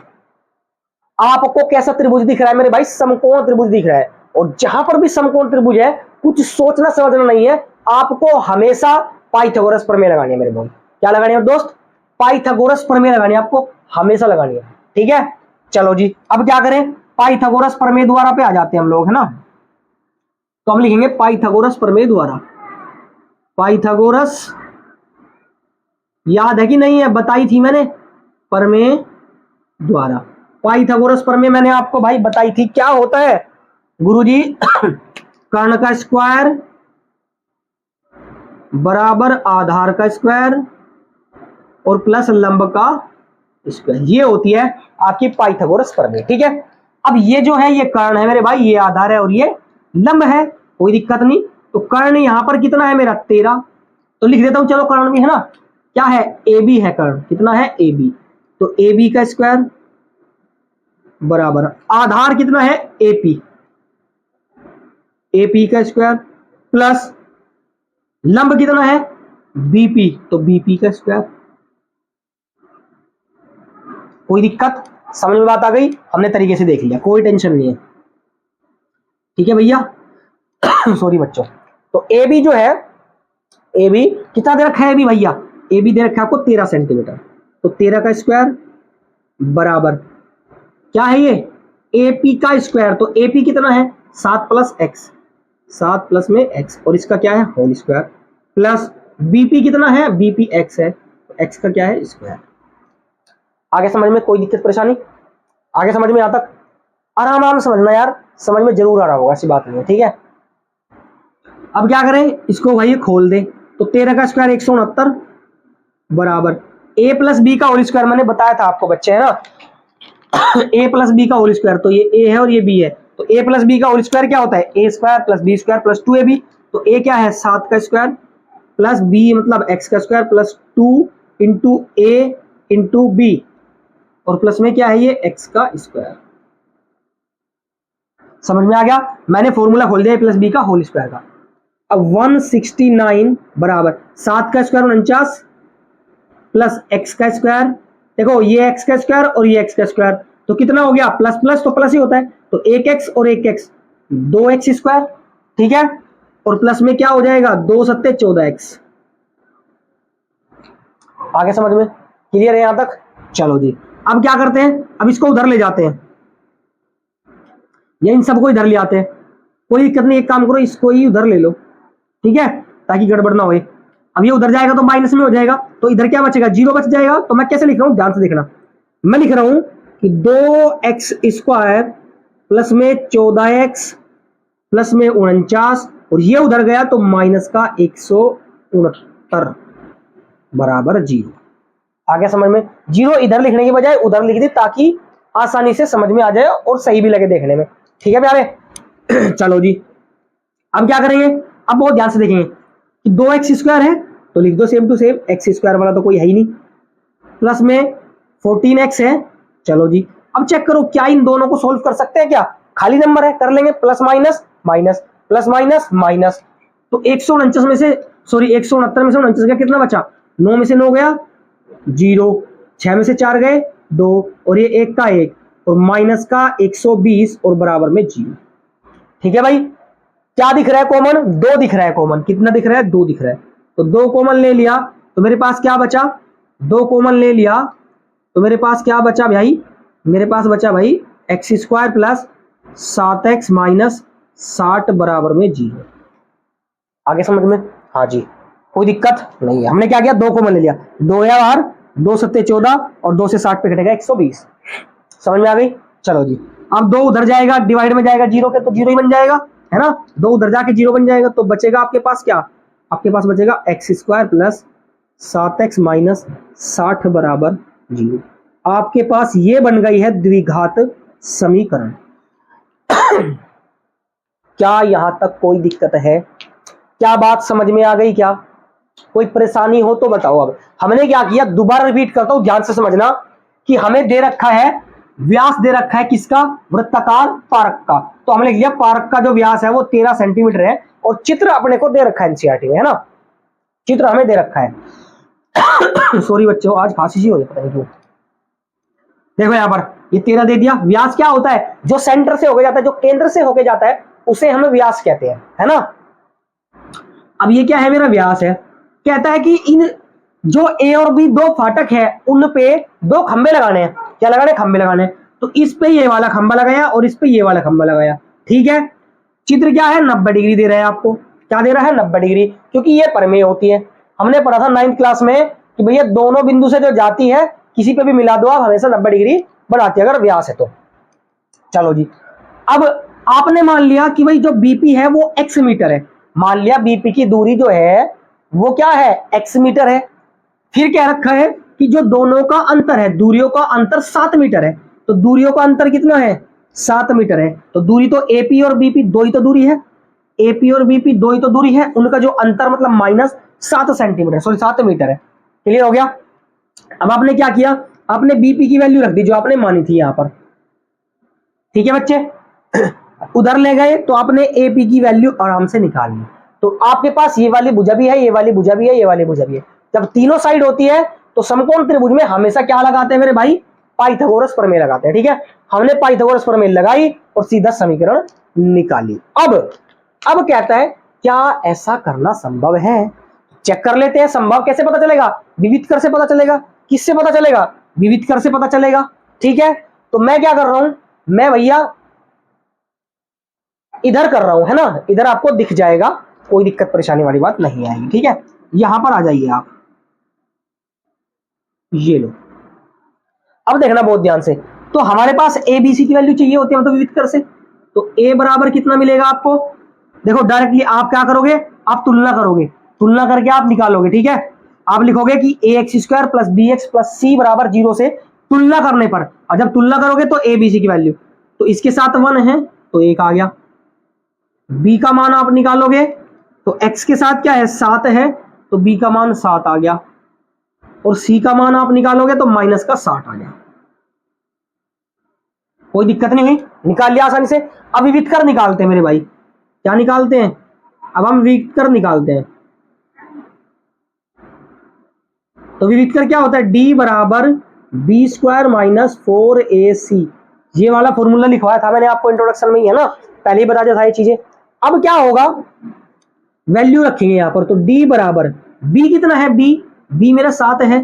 आपको कैसा त्रिभुज दिख रहा है मेरे भाई, समकोण त्रिभुज दिख रहा है, और जहां पर भी समकोण त्रिभुज है कुछ सोचना समझना नहीं है, आपको हमेशा पाइथागोरस प्रमेय लगानी है मेरे भाई। क्या लगानी है दोस्त, पाइथागोरस प्रमेय लगानी है, आपको हमेशा लगानी है, ठीक है। चलो जी, अब क्या करें, पाइथागोरस प्रमेय द्वारा पे आ जाते हैं हम लोग, है ना। तो हम लिखेंगे पाइथागोरस प्रमेय द्वारा, पाइथागोरस याद है कि नहीं है, बताई थी मैंने, प्रमेय द्वारा, पाइथागोरस प्रमेय मैंने आपको भाई बताई थी, क्या होता है गुरुजी कर्ण का स्क्वायर बराबर आधार का स्क्वायर और प्लस लंब का स्क्वायर, ये होती है आपकी पाइथागोरस प्रमेय, ठीक है। अब ये जो है ये कर्ण है मेरे भाई, ये आधार है और ये लंब है, कोई दिक्कत नहीं। तो कर्ण यहां पर कितना है मेरा, 13, तो लिख देता हूं, चलो कर्ण भी है ना, क्या है, ए बी है कर्ण, कितना है, ए बी, तो ए बी का स्क्वायर बराबर आधार कितना है, एपी, एपी का स्क्वायर प्लस लंब कितना है, बीपी, तो बीपी का स्क्वायर। कोई दिक्कत, समझ में बात आ गई, हमने तरीके से देख लिया, कोई टेंशन नहीं है, ठीक है भैया सॉरी बच्चों। तो ए बी जो है, ए बी कितना दे रखा है, ए बी भैया, ए बी दे रखा है आपको 13 सेंटीमीटर, तो 13 का स्क्वायर बराबर क्या है ये, एपी का स्क्वायर, तो एपी कितना है, 7 प्लस एक्स, 7 प्लस में एक्स, और इसका क्या है, होल स्क्वायर, प्लस बीपी कितना है, बीपी एक्स है, तो एक्स का क्या है, स्क्वायर। आगे समझ में कोई दिक्कत परेशानी, आगे समझ में यहाँ तक आराम आराम समझना यार, समझ में जरूर आ रहा होगा, ऐसी बात नहीं है, ठीक है। अब क्या करें, इसको भाई खोल दे, तो 13 का स्क्वायर 169 बराबर a प्लस बी का होल स्क्वायर, मैंने बताया था आपको बच्चे, है ना, a प्लस बी का होल स्क्वायर, तो ये a है और ये b है, तो a प्लस बी का होल स्क्वायर क्या होता है, a square plus B square plus 2ab, तो a क्या है 7 का स्क्वायर प्लस b मतलब x का square plus 2 into a into b, और प्लस में क्या है ये x का स्क्वायर। समझ में आ गया, मैंने फॉर्मूला खोल दिया a प्लस बी का होल स्क्वायर का। अब 169 बराबर 7 का स्क्वायर 49 प्लस x का स्क्वायर, देखो ये x का स्क्वायर और ये x का स्क्वायर, तो कितना हो गया, प्लस प्लस तो प्लस ही होता है, तो 1x और 1x 2x स्क्वायर, ठीक है, और प्लस में क्या हो जाएगा 2 सत्ते 14x। आगे समझ में क्लियर है यहां तक, चलो जी। अब क्या करते हैं, अब इसको उधर ले जाते हैं, या इन सबको इधर ले आते हैं, कोई दिक्कत नहीं, एक काम करो इसको ही उधर ले लो, ठीक है, ताकि गड़बड़ ना होए। अब ये उधर जाएगा तो माइनस में हो जाएगा, तो इधर क्या बचेगा, 0 बच जाएगा। तो मैं कैसे लिख रहा हूं, ध्यान से देखना, मैं लिख रहा हूं कि 2x स्क्वायर प्लस में 14x प्लस में 49, और ये उधर गया तो माइनस का 169 बराबर 0। आगे समझ में, 0 इधर लिखने की बजाय उधर लिख दी, ताकि आसानी से समझ में आ जाए और सही भी लगे देखने में, ठीक है प्यारे। चलो जी, अब क्या करेंगे, अब बहुत ध्यान से देखेंगे कि 2x स्क्वायर है तो लिख दो same to same, x square वाला तो कोई है ही नहीं, प्लस में 14x है। चलो जी, अब चेक करो क्या इन दोनों को सोल्व कर सकते हैं, क्या खाली नंबर है, कर लेंगे, plus minus minus plus minus minus, तो 149 में से सॉरी 169 में से 49 का कितना बचा, 9 में से 9 गया 0, 6 में से 4 गए 2, और ये 1 का 1, और माइनस का 120 और बराबर में 0। ठीक है भाई, क्या दिख रहा है कॉमन, 2 दिख रहा है कॉमन, कितना दिख रहा है 2 दिख रहा है, तो 2 कॉमन ले लिया तो मेरे पास क्या बचा, 2 कॉमन ले लिया तो मेरे पास क्या बचा भाई, मेरे पास बचा भाई x square plus 7x minus 60 बराबर में 0। आगे समझ में, हाँ जी, कोई दिक्कत नहीं है। हमने क्या किया, 2 कॉमन ले लिया, 2 या बाहर, 2 सत्ते 14 और 2 से 60 पे कटेगा 120। समझ में आ गई, चलो जी। अब 2 उधर जाएगा, डिवाइड में जाएगा 0 के, तो 0 ही बन जाएगा, है ना, 2 उधर जाके 0 बन जाएगा, तो बचेगा आपके पास क्या, आपके पास बचेगा x square plus 7x minus 60 बराबर 0। आपके पास ये बन गई है द्विघात समीकरण। क्या यहां तक कोई दिक्कत है, क्या बात समझ में आ गई, क्या कोई परेशानी हो तो बताओ। अब हमने क्या किया, दोबारा रिपीट करता हूं, ध्यान से समझना, कि हमें दे रखा है व्यास, दे रखा है किसका, वृत्ताकार पारक का, तो हमने लिया पारक का जो व्यास है वो 13 सेंटीमीटर है, और चित्र अपने को दे रखा है एनसीईआरटी में, है ना, चित्र हमें दे रखा है। सॉरी बच्चों, आज खांसी सी हो रही है, पता नहीं क्यों। देखो यहां पर ये 13 दे दिया, व्यास क्या होता है, जो सेंटर से होके जाता है, जो केंद्र से होके जाता है, उसे हम व्यास कहते हैं, है ना। अब ये क्या है, मेरा व्यास है, कहता है कि इन जो ए और बी 2 फाटक है, उन पे 2 खंबे लगाने हैं, क्या लगाने, खंबे लगाने हैं, तो इस पे ये वाला खंबा लगाया और इस पे ये वाला खंबा लगाया, ठीक है। चित्र क्या है, 90 डिग्री दे रहा है आपको, क्या दे रहा है 90 डिग्री, क्योंकि ये परमेय होती है। हमने पढ़ा था 9th क्लास में कि भैया दोनों बिंदु से जो जाती है किसी पे भी मिला दो आप, हमेशा 90 डिग्री बनाती है अगर व्यास है तो। चलो जी, अब आपने मान लिया कि भाई जो बीपी है वो x मीटर है, मान लिया बीपी की दूरी जो है वो क्या है, x मीटर है। फिर क्या रखा है कि जो दोनों का अंतर है, दूरियों का अंतर 7 मीटर है, तो दूरियों का अंतर कितना है 7 मीटर है, तो दूरी तो एपी और बीपी 2 ही तो दूरी है, एपी और बीपी 2 ही तो दूरी है, उनका जो अंतर मतलब माइनस 7 सेंटीमीटर, सॉरी 7 मीटर है। क्लियर हो गया। अब आपने क्या किया, आपने बीपी की वैल्यू रख दी जो आपने मानी थी यहां पर, ठीक है बच्चे। उधर ले गए तो आपने एपी की वैल्यू आराम से निकाल ली, तो आपके पास ये वाली भुजा भी है, ये वाली भुजा भी है, ये वाली भुजा भी है। जब तीनों साइड होती है तो समकोण त्रिभुज में हमेशा क्या लगाते हैं मेरे भाई, पाइथागोरस प्रमेय लगाते हैं, ठीक है। हमने पाइथागोरस प्रमेय लगाई और सीधा समीकरण निकाली। अब कहता है क्या ऐसा करना संभव है, चेक कर लेते हैं। संभव कैसे पता चलेगा, विविध कर से पता चलेगा। किससे पता चलेगा, विविध कर से पता चलेगा, ठीक है। तो मैं क्या कर रहा हूं, मैं भैया इधर कर रहा हूं, है ना, इधर आपको दिख जाएगा, कोई दिक्कत परेशानी वाली बात नहीं आएगी, ठीक है। यहां पर आ जाइए आप, ये लो। अब देखना बहुत ध्यान से, तो हमारे पास ए बी सी की वैल्यू चाहिए होती है मतलब विविधकर से। तो ए बराबर कितना मिलेगा आपको, देखो डायरेक्टली आप क्या करोगे, आप तुलना करोगे, तुलना करके आप निकालोगे, ठीक है। आप लिखोगे कि A x square plus B x plus C बराबर 0 से तुलना करने पर, और जब तुलना करोगे तो ए बी सी की वैल्यू, तो इसके साथ 1 है तो 1 आ गया। बी का मान आप निकालोगे तो x के साथ क्या है 7 है तो b का मान 7 आ गया, और c का मान आप निकालोगे तो माइनस का 60 आ गया। कोई दिक्कत नहीं हुई, निकाल लिया आसानी से। अब विविधकर निकालते हैं मेरे भाई, क्या निकालते हैं, अब हम विविधकर निकालते हैं। तो विविधकर क्या होता है, d बराबर बी स्क्वायर माइनस 4ac, ये वाला फॉर्मूला लिखवाया था मैंने आपको इंट्रोडक्शन में ही, है ना, पहले ही बता दिया था ये चीजें। अब क्या होगा, वैल्यू रखेंगे यहां पर, तो d बराबर b कितना है, b मेरा 7 है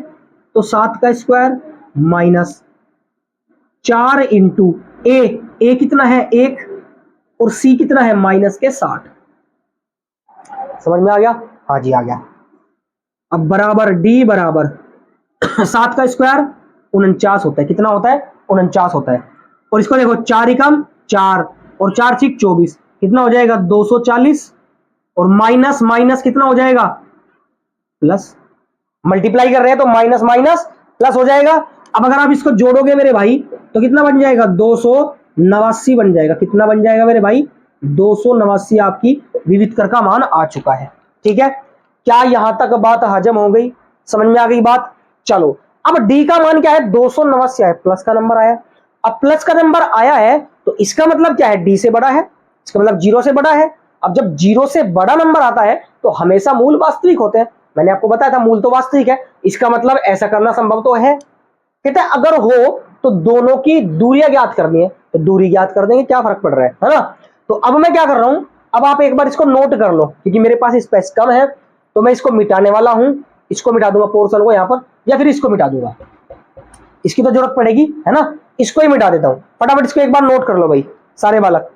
तो 7 का स्क्वायर माइनस 4 इंटू ए कितना है 1, और c कितना है माइनस के 60। समझ में आ गया, हाँ जी आ गया। अब बराबर d बराबर 7 का स्क्वायर 49 होता है, कितना होता है 49 होता है, और इसको देखो 4 एकम 4 और 4 6 24, कितना हो जाएगा 240, और माइनस माइनस कितना हो जाएगा प्लस, मल्टीप्लाई कर रहे हैं तो माइनस माइनस प्लस हो जाएगा। अब अगर आप इसको जोड़ोगे मेरे भाई तो कितना बन जाएगा 289 बन जाएगा, कितना बन जाएगा मेरे भाई 289 आपकी विविधकर का मान आ चुका है। ठीक है, क्या यहां तक बात हजम हो गई, समझ में आ गई बात। चलो अब डी का मान क्या है 289 है, प्लस का नंबर आया। अब प्लस का नंबर आया है तो इसका मतलब क्या है, डी से बड़ा है, इसका मतलब 0 से बड़ा है। अब जब 0 से बड़ा नंबर आता है तो हमेशा मूल वास्तविक होते हैं, मैंने आपको बताया था मूल तो वास्तविक है, इसका मतलब ऐसा करना संभव तो है। कहते हैं अगर हो तो दोनों की दूरियां ज्ञात करनी है, तो दूरी ज्ञात कर देंगे, क्या फर्क पड़ रहा है ना। तो अब मैं क्या कर रहा हूं, अब आप एक बार इसको नोट कर लो, क्योंकि मेरे पास स्पेस कम है तो मैं इसको मिटाने वाला हूं, इसको मिटा दूंगा पोर्शन को यहां पर, या फिर इसको मिटा दूंगा, इसकी तो जरूरत पड़ेगी है ना, इसको ही मिटा देता हूं। फटाफट इसको एक बार नोट कर लो भाई सारे बालक,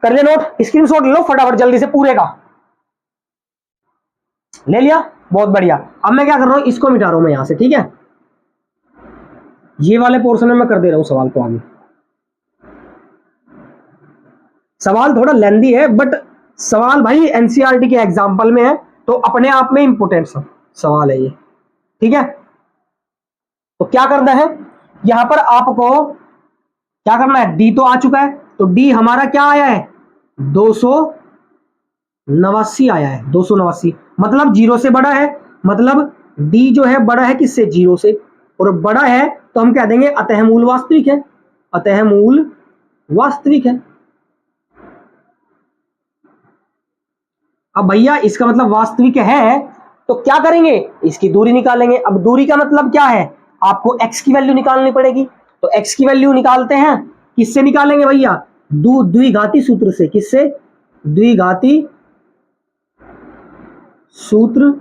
कर लिया नोट, स्क्रीनशॉट लो फटाफट जल्दी से पूरे का, ले लिया, बहुत बढ़िया। अब मैं क्या कर रहा हूं, इसको मिटा रहा हूं मैं यहां से, ठीक है, ये वाले पोर्शन में मैं कर दे रहा हूं सवाल को आगे। सवाल थोड़ा लेंदी है बट सवाल भाई एनसीईआरटी के एग्जाम्पल में है तो अपने आप में इंपोर्टेंट सवाल है ये, ठीक है। तो क्या करना है यहां पर आपको, क्या करना है, डी तो आ चुका है, तो डी हमारा क्या आया है 289 आया है, 289 मतलब 0 से बड़ा है, मतलब डी जो है बड़ा है किससे 0 से, और बड़ा है तो हम कह देंगे अतः मूल वास्तविक है, अतः मूल वास्तविक है। अब भैया इसका मतलब वास्तविक है तो क्या करेंगे, इसकी दूरी निकालेंगे। अब दूरी का मतलब क्या है, आपको x की वैल्यू निकालनी पड़ेगी, तो x की वैल्यू निकालते हैं, किससे निकालेंगे भैया, द्विघाती सूत्र से, किससे, द्विघाती सूत्र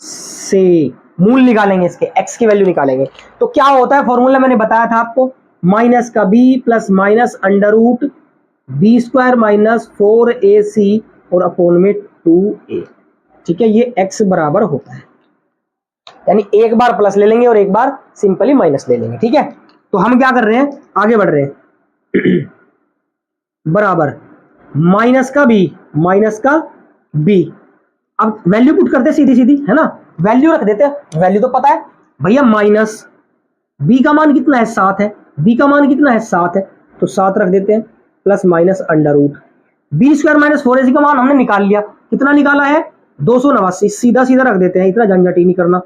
से मूल निकालेंगे, इसके x की वैल्यू निकालेंगे। तो क्या होता है फॉर्मूला मैंने बताया था आपको, माइनस का b plus minus under root B square minus 4ac और अपोन में 2a, ठीक है, ये x बराबर होता है, यानी एक बार प्लस ले लेंगे और एक बार सिंपली माइनस ले लेंगे, ठीक है। तो हम क्या कर रहे हैं, आगे बढ़ रहे हैं बराबर माइनस का b, माइनस का b, अब वैल्यू पुट करते सीधी सीधी है ना, वैल्यू रख देते हैं, वैल्यू तो पता है भैया, माइनस b का मान कितना है 7 है, b का मान कितना है 7 है, तो 7 रख देते हैं, plus minus under root B square minus 4ac का मान हमने निकाल लिया, कितना निकाला है 289, सीधा सीधा रख देते हैं, इतना झंझट ही नहीं करना,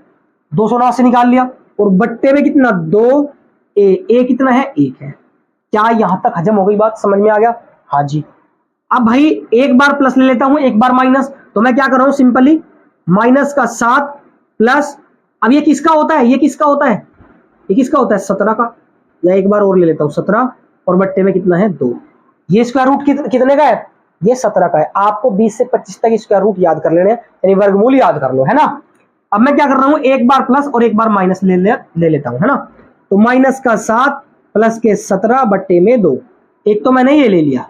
289 निकाल लिया, और बट्टे में कितना 2a कितना है 1 है। क्या यहां तक हजम हो गई बात, समझ में आ गया, हाँ जी। अब भाई एक बार प्लस ले लेता हूं एक बार माइनस, तो मैं क्या कर रहा हूं सिंपली माइनस का 7 प्लस, अब ये किसका होता है, ये किसका होता है, ये किसका होता है 17 का, या एक बार और ले लेता हूं 17, और बट्टे में कितना है 2, ये स्क्वायर रूट कितने का है, ये 17 का है। आपको 20 से 25 तक स्क्वायर रूट याद कर लेने, यानी वर्गमूल याद कर लो, है ना। अब मैं क्या कर रहा हूं, एक बार प्लस और एक बार माइनस ले लेता हूं, है ना। तो माइनस का 7 प्लस के 17 बट्टे में 2, एक तो मैंने ये ले लिया,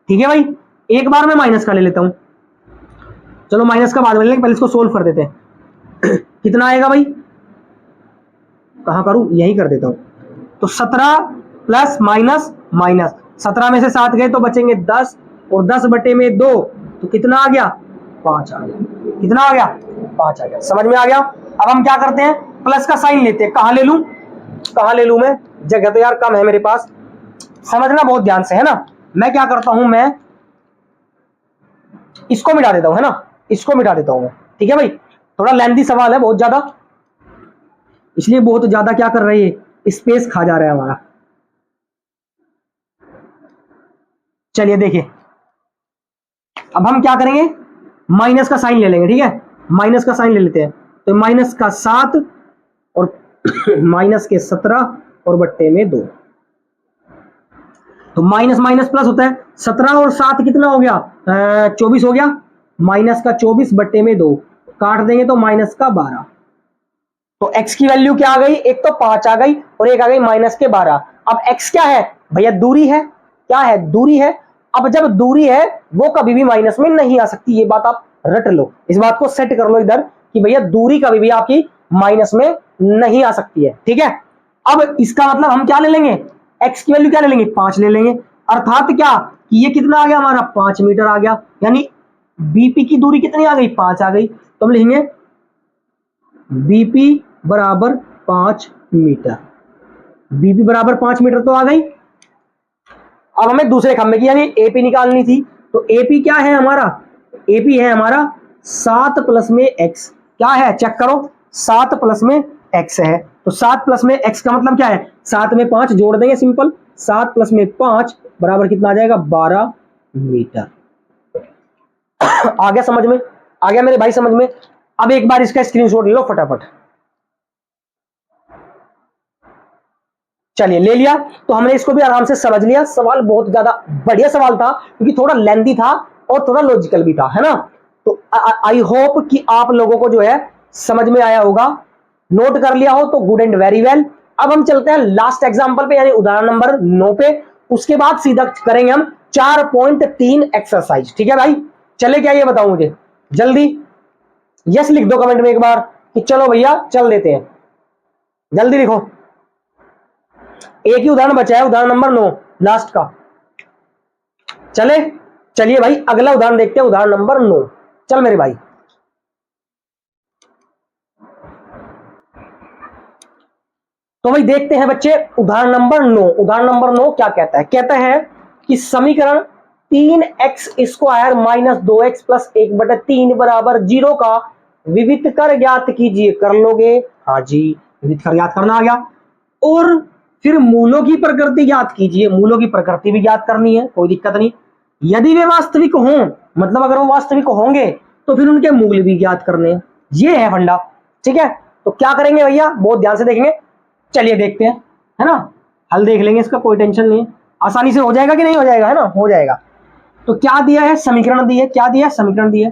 ठीक है भाई, एक बार मैं माइनस का ले लेता हूं, चलो माइनस का बाद में ले लेंगे, पहले इसको सोल्व कर देते हैं कितना आएगा भाई, कहाँ करूं, यही कर देता हूं। तो 17 प्लस माइनस माइनस, 17 में से 7 गए तो बचेंगे 10, और 10 बटे में 2 तो कितना आ गया, 5 आ गया। कितना आ गया, 5 आ गया। समझ में आ गया। अब हम क्या करते हैं, प्लस का साइन लेते हैं। कहां ले लूं, कहां ले लूं मैं, जगह तो यार कम है मेरे पास, समझना बहुत ध्यान से, है ना। मैं क्या करता हूं, मैं इसको मिटा देता हूं, है ना, इसको मिटा देता हूं मैं। ठीक है भाई, थोड़ा लेंथी सवाल है बहुत ज्यादा, इसलिए बहुत ज्यादा क्या कर रही है, स्पेस खा जा रहा है हमारा। चलिए देखिए, अब हम क्या करेंगे, माइनस का साइन ले लेंगे। ठीक है, माइनस का साइन ले लेते हैं। तो माइनस का 7 और माइनस के 17 और बट्टे में 2, तो माइनस माइनस प्लस होता है। 17 और 7 कितना हो गया, 24 हो गया। माइनस का 24 बट्टे में 2 काट देंगे तो माइनस का 12। तो x की वैल्यू क्या आ गई, एक तो 5 आ गई और एक आ गई माइनस के 12। अब x क्या है भैया, दूरी है। क्या है, दूरी है। अब जब दूरी है वो कभी भी माइनस में नहीं आ सकती, ये बात आप रट लो, इस बात को सेट कर लो इधर कि भैया दूरी कभी भी आपकी माइनस में नहीं आ सकती है। ठीक है, अब इसका मतलब हम क्या ले लेंगे, x की वैल्यू क्या ले लेंगे, 5 ले लेंगे। अर्थात क्या कि ये कितना आ गया हमारा, 5 मीटर आ गया। यानी बीपी की दूरी कितनी आ गई, 5 आ गई। तो हम लिखेंगे बीपी बराबर 5 मीटर। बीपी बराबर 5 मीटर तो आ गई। अब हमें दूसरे खंभे की यानी एपी निकालनी थी। तो एपी क्या है हमारा, एपी है हमारा 7 प्लस में x। क्या है, चेक करो, 7 प्लस में x है। तो 7 प्लस में x का मतलब क्या है, 7 में 5 जोड़ देंगे, सिंपल। 7 प्लस में 5 बराबर कितना आ जाएगा, 12 मीटर। आ गया समझ में, आ गया मेरे भाई समझ में। अब एक बार इसका स्क्रीनशॉट ले लो फटाफट। चलिए ले लिया, तो हमने इसको भी आराम से समझ लिया। सवाल बहुत ज्यादा बढ़िया सवाल था, क्योंकि थोड़ा लेंथी था और थोड़ा लॉजिकल भी था, है ना। तो आई होप कि आप लोगों को जो है समझ में आया होगा। नोट कर लिया हो तो गुड एंड वेरी वेल। अब हम चलते हैं लास्ट एग्जांपल पे, यानी उदाहरण नंबर 9 पे। उसके बाद सीधा करेंगे हम 4.3 एक्सरसाइज। ठीक है भाई, चले क्या ये बताओ मुझे जल्दी, यस लिख दो कमेंट में एक बार कि चलो भैया चल देते हैं, जल्दी लिखो। एक ही उदाहरण बचा है, उदाहरण नंबर 9 लास्ट का। चले, चलिए भाई अगला उदाहरण देखते हैं, उदाहरण नंबर 9। चल मेरे भाई, तो भाई देखते हैं बच्चे उदाहरण नंबर 9। उदाहरण नंबर 9 क्या कहता है, कहता है कि समीकरण 3x square minus 2x plus 1/3 बराबर 0 का विविध कर ज्ञात कीजिए। कर लोगे, हाँ जी, विविध कर ज्ञात करना आ गया। और फिर मूलों की प्रकृति ज्ञात कीजिए। मूलों की प्रकृति भी ज्ञात करनी है, कोई दिक्कत नहीं। यदि वे वास्तविक हों, मतलब अगर वो वास्तविक होंगे तो फिर उनके मूल भी ज्ञात करने हैं। ये है फंडा। ठीक है, तो क्या करेंगे भैया, बहुत ध्यान से देखेंगे। चलिए देखते हैं, है ना, हल देख लेंगे इसका, कोई टेंशन नहीं, आसानी से हो जाएगा कि नहीं हो जाएगा, है ना, हो जाएगा। तो क्या दिया है, समीकरण दी है, क्या दिया है, समीकरण दी है।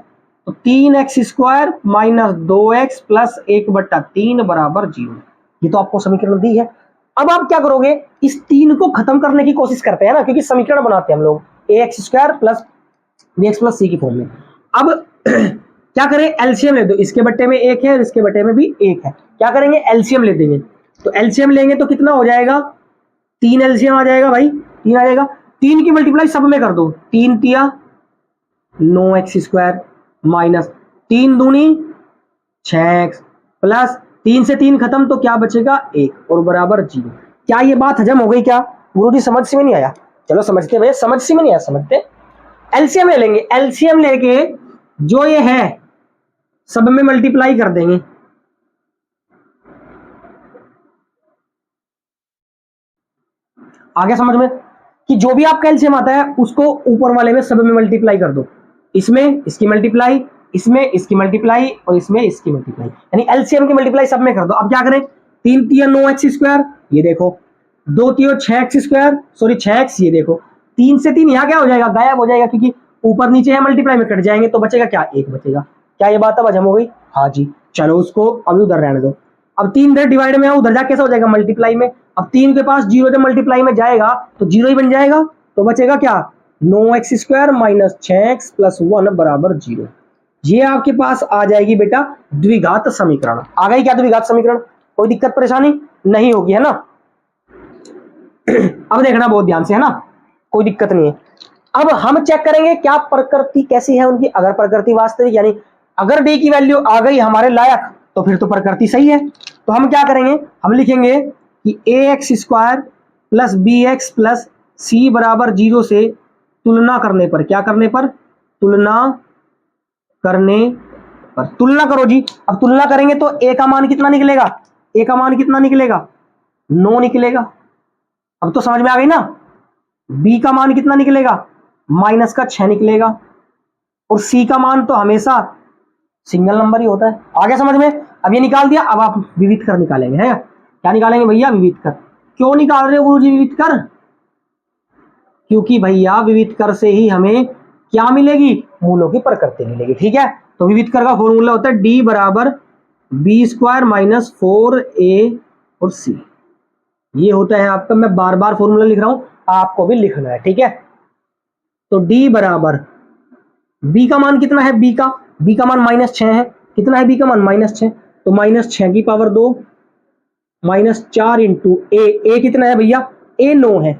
तो 3x square minus 2x plus 1/3 बराबर 0, ये तो आपको समीकरण दी है। अब आप क्या करोगे, इस 3 को खत्म करने की कोशिश करते हैं ना, क्योंकि समीकरण बनाते हैं हम लोग ax square plus bx plus c की फॉर्म में। अब क्या करें, एलसीएम ले दो, इसके बट्टे में 1 है और इसके बट्टे में भी 1 है। क्या करेंगे, एलसीएम ले देंगे। तो एलसीएम लेंगे तो कितना हो जाएगा, 3 एलसीएम आ जाएगा भाई, 3 आ जाएगा। 3 की मल्टीप्लाई सब में कर दो, 3 तिया 9x स्क्वायर माइनस 3 दूनी 6x प्लस 3 से 3 खत्म तो क्या बचेगा, 1 और बराबर 0। क्या ये बात हजम हो गई क्या गुरुजी, समझ से में नहीं आया, चलो समझते भैया, समझ से में नहीं आया, समझते। एलसीएम ले लेंगे, एलसीएम लेके जो ये है सब में मल्टीप्लाई कर देंगे। आगे समझ में कि जो भी आपका एलसीएम आता है उसको ऊपर वाले में सब में मल्टीप्लाई कर दो। इसमें इसकी मल्टीप्लाई, इसमें इसकी मल्टीप्लाई और इसमें इसकी मल्टीप्लाई, यानी एलसीएम की मल्टीप्लाई सब में कर दो। अब क्या करें, 3 तिया 9x स्क्वायर, ये देखो, 2 तियो 6x स्क्वायर, सॉरी 6x, ये देखो, 3 से 3 यहाँ क्या हो जाएगा, गायब हो जाएगा, क्योंकि ऊपर नीचे है मल्टीप्लाई में कट जाएंगे, तो बचेगा क्या, 1 बचेगा। क्या ये बात अब हजम हो गई, हाँ जी। चलो उसको अभी उधर रहने दो। अब 3 इधर डिवाइड में है, उधर जा कैसा हो जाएगा, मल्टीप्लाई में। अब 3 के पास 0 जब मल्टीप्लाई में जाएगा तो 0 ही बन जाएगा, तो बचेगा क्या, 9x square minus 6x plus 1 बराबर 0। ये आपके पास आ जाएगी बेटा द्विघात समीकरण। आ गई क्या द्विघात समीकरण, कोई दिक्कत परेशानी, नहीं होगी, है ना। अब देखना बहुत ध्यान से, है ना, कोई दिक्कत नहीं है। अब हम चेक करेंगे क्या प्रकृति कैसी है उनकी। अगर प्रकृति वास्तविक यानी अगर डी की वैल्यू आ गई हमारे लायक तो फिर तो प्रकृति सही है। तो हम क्या करेंगे, हम लिखेंगे कि ax² plus bx plus c बराबर 0 से तुलना करने पर, क्या करने पर, तुलना करने पर, तुलना करो जी। अब तुलना करेंगे तो a का मान कितना निकलेगा, a का मान कितना निकलेगा, 9 निकलेगा। अब तो समझ में आ गई ना। b का मान कितना निकलेगा, -6 निकलेगा। और c का मान तो हमेशा सिंगल नंबर ही होता है। आगे समझ में। अब ये निकाल दिया, अब आप विविध कर निकालेंगे, है क्या निकालेंगे भैया, विविध कर। क्यों निकाल रहे हो गुरुजी विविध कर, क्योंकि भैया विविध कर से ही हमें क्या मिलेगी, मूलों की प्रकृति मिलेगी। ठीक है, तो विविध कर का फॉर्मूला होता है डी बराबर b² माइनस 4a और c। ये होता है आपका, मैं बार बार फॉर्मूला लिख रहा हूं, आपको भी लिखना है। ठीक है, तो d बराबर b का मान कितना है, b का मान -6 है। कितना है b का मान, -6, तो -6 की पावर 2 -4 इंटू a कितना है भैया, a 9 है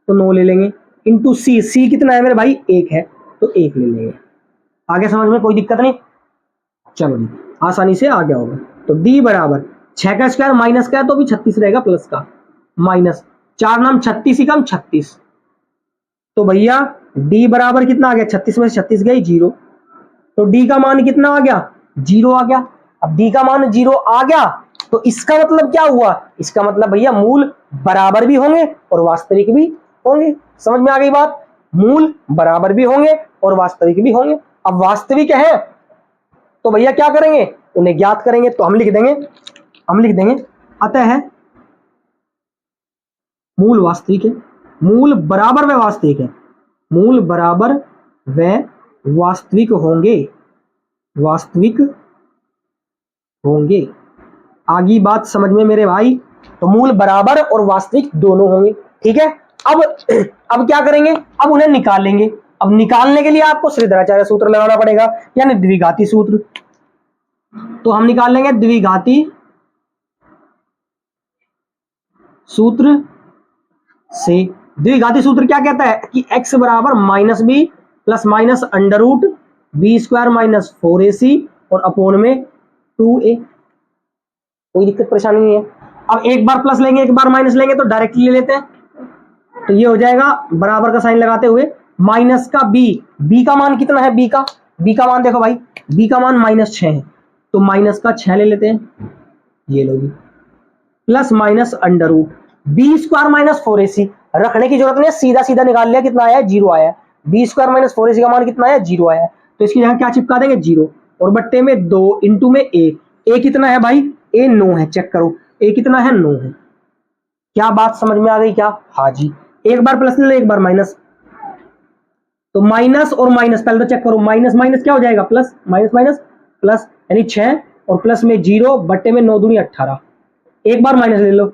तो 9 ले लेंगे, इंटू c कितना है मेरे भाई, 1 है तो 1 ले लेंगे। आगे समझ में कोई दिक्कत नहीं, चलो जी आसानी से आ गया होगा। तो d बराबर 6 का स्क्वायर माइनस का है तो भी 36 रहेगा, प्लस का माइनस 4 नाम 36 कम 36, तो भैया d बराबर कितना आ गया, 36 में 36 गई 0, तो d का मान कितना आ गया, 0 आ गया। अब d का मान 0 आ गया तो इसका मतलब क्या हुआ, इसका मतलब भैया मूल बराबर भी होंगे और वास्तविक भी होंगे। समझ में आ गई बात, मूल बराबर भी होंगे और वास्तविक भी होंगे। अब वास्तविक है तो भैया क्या करेंगे, उन्हें ज्ञात करेंगे। तो हम लिख देंगे अतः मूल वास्तविक है, मूल बराबर व वास्तविक है, मूल बराबर व वास्तविक होंगे। आगे बात समझ में मेरे भाई, तो मूल बराबर और वास्तविक दोनों होंगे। ठीक है, अब क्या करेंगे, अब उन्हें निकालेंगे। अब निकालने के लिए आपको श्रीधराचार्य सूत्र लगाना पड़ेगा, यानी द्विघाती सूत्र। तो हम निकाल लेंगे द्विघाती सूत्र से। द्विघाती सूत्र क्या कहता है कि x बराबर -b plus minus under root b² minus 4ac और अपोन में 2a। कोई दिक्कत परेशानी नहीं है। अब एक बार प्लस लेंगे एक बार माइनस लेंगे तो डायरेक्टली ले लेते हैं, तो ये हो जाएगा बराबर का साइन लगाते हुए माइनस का b का मान कितना है, b का मान देखो भाई, b का मान -6 है तो माइनस का 6 ले लेते हैं, ये लो जी, plus minus under root b² minus 4ac। रखने की जरूरत नहीं है, सीधा सीधा निकाल लिया, कितना आया, 0 आया। b² माइनस 4ac का मान कितना आया, 0 आया, तो इसकी जगह क्या चिपका देंगे, 0 और बट्टे में 2 इंटू में a कितना है भाई, a 9 है। चेक करो a कितना है, 9 है। क्या बात समझ में आ गई क्या, हाँ जी। एक बार प्लस ले लो एक बार माइनस, तो माइनस और माइनस पहले तो चेक करो, माइनस माइनस क्या हो जाएगा, प्लस, माइनस माइनस प्लस, यानी 6 और प्लस में 0 बट्टे में 9 दूनी 18। एक बार माइनस ले लो,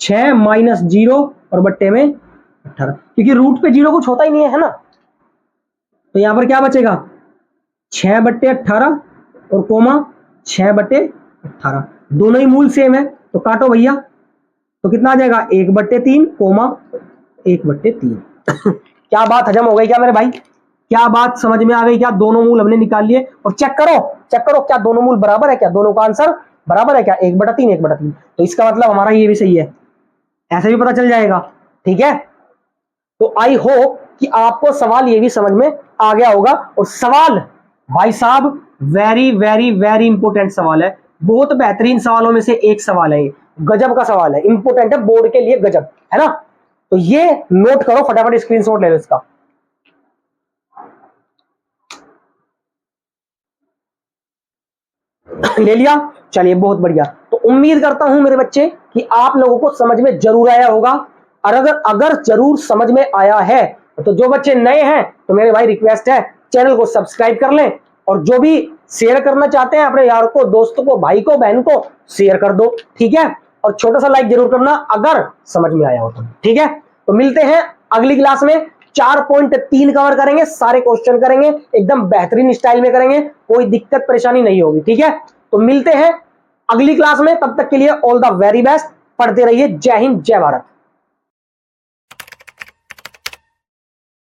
6 माइनस 0 और बट्टे में 18, क्योंकि रूट पे 0 कुछ होता ही नहीं है, ना। तो यहां पर क्या बचेगा, 6 बट्टे 18 और कोमा 6 बट्टे 18, दोनों ही मूल सेम है तो काटो भैया, तो कितना आ जाएगा, 1/3 कोमा 1/3। क्या बात हजम हो गई क्या मेरे भाई, क्या बात समझ में आ गई क्या, दोनों मूल हमने निकाल लिए। और चेक करो क्या दोनों मूल बराबर है क्या, दोनों का आंसर बराबर है क्या, 1/3 1/3। तो इसका मतलब हमारा ये भी सही है, ऐसे भी पता चल जाएगा। ठीक है, तो आई होप कि आपको सवाल ये भी समझ में आ गया होगा। और सवाल भाई साहब वेरी वेरी वेरी इंपॉर्टेंट सवाल है, बहुत बेहतरीन सवालों में से एक सवाल है, गजब का सवाल है, इंपॉर्टेंट है, बोर्ड के लिए गजब, है ना। तो ये नोट करो, फटाफट स्क्रीनशॉट ले लो इसका। ले लिया, चलिए बहुत बढ़िया। तो उम्मीद करता हूं मेरे बच्चे कि आप लोगों को समझ में जरूर आया होगा, और अगर जरूर समझ में आया है तो जो बच्चे नए हैं तो मेरे भाई रिक्वेस्ट है चैनल को सब्सक्राइब कर लें, और जो भी शेयर करना चाहते हैं अपने यार को, दोस्त को, भाई को, बहन को शेयर कर दो। ठीक है, और छोटा सा लाइक जरूर करना अगर समझ में आया हो तो। ठीक है, तो मिलते हैं अगली क्लास में, 4.3 कवर करेंगे, सारे क्वेश्चन करेंगे, एकदम बेहतरीन स्टाइल में करेंगे, कोई दिक्कत परेशानी नहीं होगी। ठीक है, तो मिलते हैं अगली क्लास में, तब तक के लिए ऑल द वेरी बेस्ट। पढ़ते रहिए। जय हिंद, जय भारत।